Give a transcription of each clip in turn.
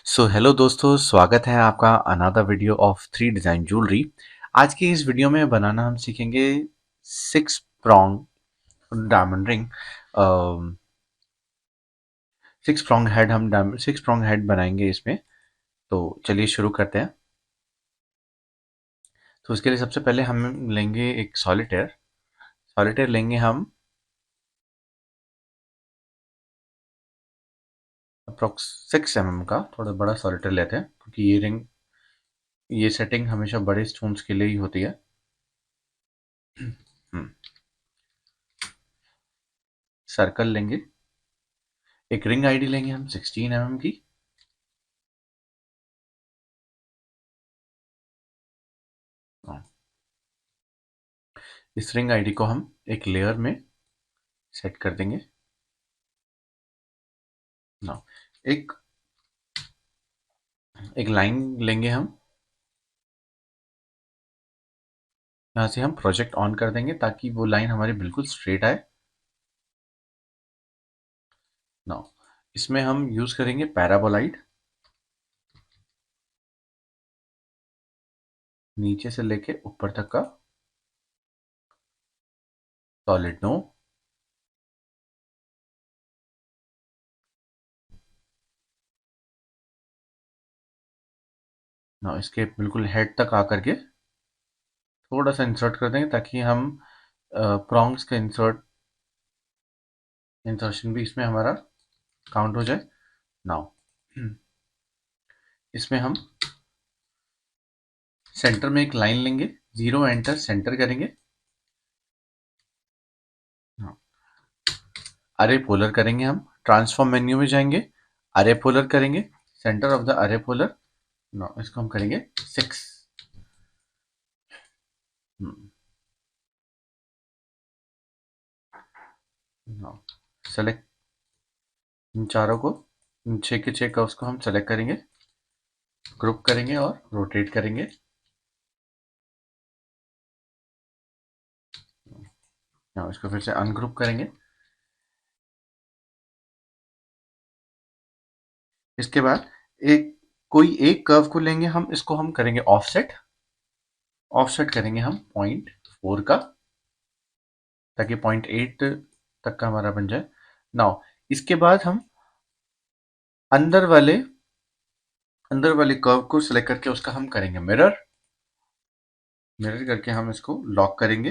So hello दोस्तों, स्वागत है आपका another video of three design jewellery. आज की इस वीडियो में बनाना हम सीखेंगे six prong diamond ring. Six prong head बनाएंगे इसमें। तो चलिए शुरू करते हैं। तो उसके लिए सबसे पहले हम लेंगे एक सॉलिटेयर। सॉलिटेयर लेंगे हम अप्रोक्स 6 mm का। थोड़ा बड़ा सॉलिटेयर लेते हैं क्योंकि ये सेटिंग हमेशा बड़े स्टोन्स के लिए ही होती है। सर्कल लेंगे। एक रिंग आईडी लेंगे हम 16 mm की। इस रिंग आईडी को हम एक लेयर में सेट कर देंगे ना। एक एक लाइन लेंगे हम। यहाँ से हम प्रोजेक्ट ऑन कर देंगे ताकि वो लाइन हमारी बिल्कुल स्ट्रेट आए ना। इसमें हम यूज करेंगे पैराबोलाइड। नीचे से लेके ऊपर तक का सॉलिड नो। ना इसके बिल्कुल हेड तक आकर के थोड़ा सा इंसर्ट कर देंगे ताकि हम प्रॉन्ग्स का इंसर्शन भी इसमें हमारा काउंट हो जाए। नाउ इसमें हम सेंटर में एक लाइन लेंगे, जीरो एंटर सेंटर करेंगे। अरे पोलर करेंगे हम। ट्रांसफॉर्म मेन्यू में जाएंगे, अरे पोलर करेंगे। सेंटर ऑफ द अरे पोलर। नो, इसको हम करेंगे 6। नो, सेलेक्ट इन चारों को, इन 6 के 6 का उसको हम सेलेक्ट करेंगे, ग्रुप करेंगे और रोटेट करेंगे। नो, इसको फिर से अनग्रुप करेंगे। इसके बाद कोई एक कर्व को लेंगे हम, इसको हम करेंगे ऑफसेट। ऑफसेट करेंगे हम 0.4 का, ताकि 0.8 तक का हमारा बन जाए। नाउ इसके बाद हम अंदर वाले अंदर वाले कर्व को सिलेक्ट करके उसका हम करेंगे मिरर। मिरर करके हम इसको लॉक करेंगे।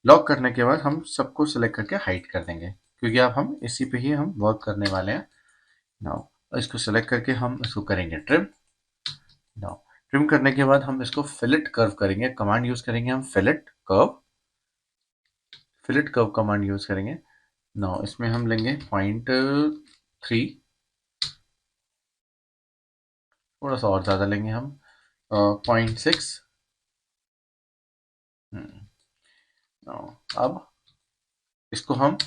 लॉक करने के बाद हम सबको सिलेक्ट करके हाइड कर देंगे क्योंकि अब हम इसी पे ही हम वर्क करने वाले हैं। नाउ इसको सिलेक्ट करके हम इसको करेंगे ट्रिम। नाउ ट्रिम करने के बाद हम इसको फिलेट कर्व करेंगे। कमांड यूज करेंगे हम फिलेट कर्व कमांड यूज करेंगे। नाउ इसमें हम लेंगे 0.3, थोड़ा सा और ज्यादा लेंगे हम 0.6। अब इसको हम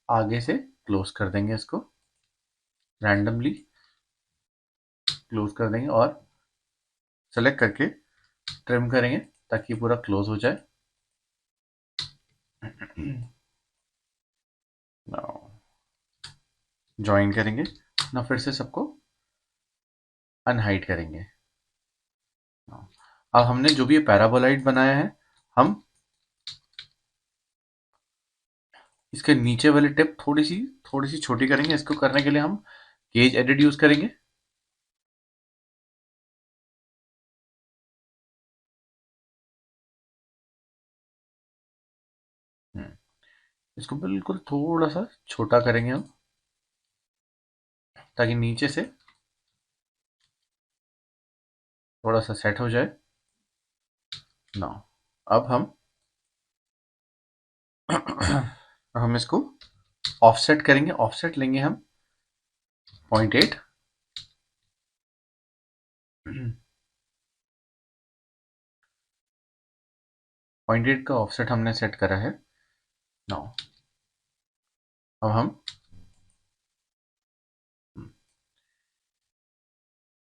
आगे से क्लोज कर देंगे, इसको रैंडमली क्लोज कर देंगे और सेलेक्ट करके ट्रिम करेंगे ताकि पूरा क्लोज हो जाए। ज्वाइन करेंगे ना, फिर से सबको अनहाइड करेंगे। अब हमने जो भी ये पैराबोलाइड बनाया है, हम इसके नीचे वाली टिप थोड़ी सी छोटी करेंगे। इसको करने के लिए हम गेज एडिट यूज करेंगे। इसको बिल्कुल थोड़ा सा छोटा करेंगे हम ताकि नीचे से थोड़ा सा सेट हो जाए ना। अब हम इसको ऑफसेट करेंगे। ऑफसेट लेंगे हम 0.8। 0.8 का ऑफसेट हमने सेट करा है ना। अब हम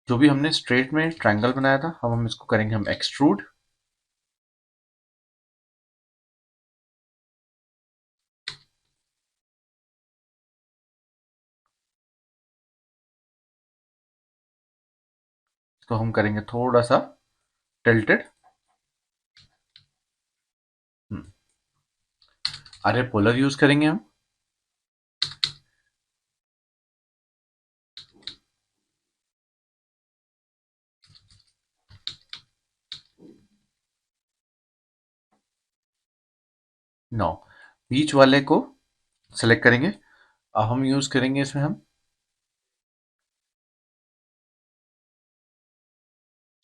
जो भी हमने स्ट्रेट में ट्रायंगल बनाया था, अब हम इसको करेंगे हम एक्सट्रूड। इसको हम करेंगे थोड़ा सा टिल्टेड। अरे पोलर यूज करेंगे हम। नो, बीच वाले को सेलेक्ट करेंगे। अब हम यूज करेंगे इसमें हम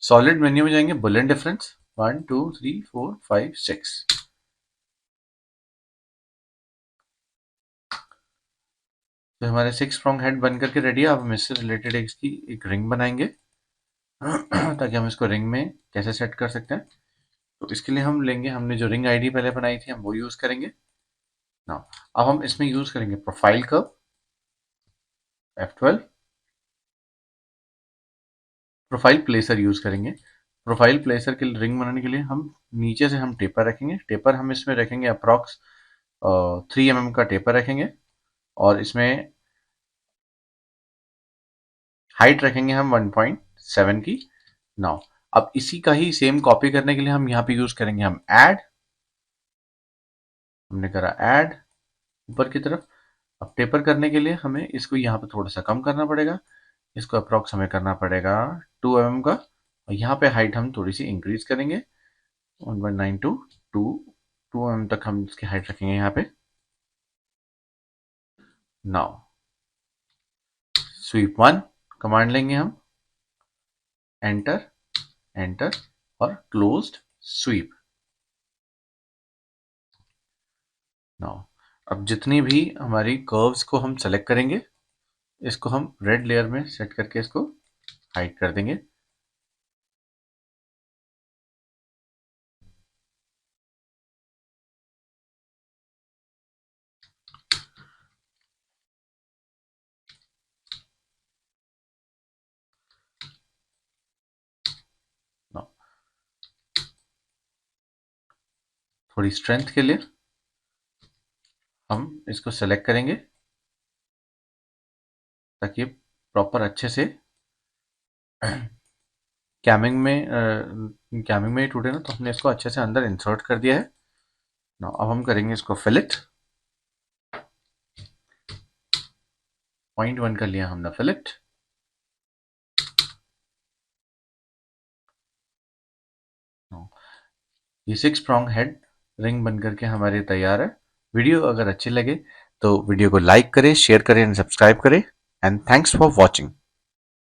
सॉलिड मेन्यू में जाएंगे, बुलियन डिफरेंस 1 2 3 4 5 6। तो हमारे 6 स्ट्रॉन्ग हेड बन करके रेडी है। अब हम इससे रिलेटेड इसकी एक रिंग बनाएंगे ताकि हम इसको रिंग में कैसे सेट कर सकते हैं। तो इसके लिए हम लेंगे, हमने जो रिंग आईडी पहले बनाई थी हम वो यूज करेंगे ना। अब हम इसमें यूज करेंगे profile curve F12, profile प्लेसर use करेंगे। प्रोफाइल प्लेसर के रिंग बनाने के लिए हम नीचे से हम टेपर रखेंगे। टेपर हम इसमें रखेंगे अप्रॉक्स 3 mm का टेपर रखेंगे, और इसमें हाइट रखेंगे हम 1.7 की। नाउ अब इसी का ही सेम कॉपी करने के लिए हम यहाँ पे यूज करेंगे हम ऐड। हमने करा ऐड ऊपर की तरफ। अब टेपर करने के लिए हमें इसको यहाँ पे थोड़ा सा कम करना पड़ेगा। इसको अप्रॉक्स हमें करना पड़ेगा 2 mm का, और यहाँ पे हाइट हम थोड़ी सी इंक्रीज करेंगे 1.9 टू 2 mm तक हम इसकी हाइट रखेंगे यहाँ पे। नाउ स्वीप 1 कमांड लेंगे हम, एंटर एंटर और क्लोज्ड स्वीप। नाउ अब जितनी भी हमारी कर्व्स को हम सेलेक्ट करेंगे, इसको हम रेड लेयर में सेट करके इसको हाइड कर देंगे। नाउ थोड़ी स्ट्रेंथ के लिए हम इसको सेलेक्ट करेंगे ताकि प्रॉपर अच्छे से कैमिंग में ही टूटे ना। तो हमने इसको अच्छे से अंदर इंसर्ट कर दिया है। नाउ अब हम करेंगे इसको फिलेट। 0.1 कर लिया हमने फिलेट। ये 6 prong हेड रिंग बन करके हमारे तैयार है। वीडियो अगर अच्छी लगे तो वीडियो को लाइक करें, शेयर करें एंड सब्सक्राइब करें। And thanks for watching.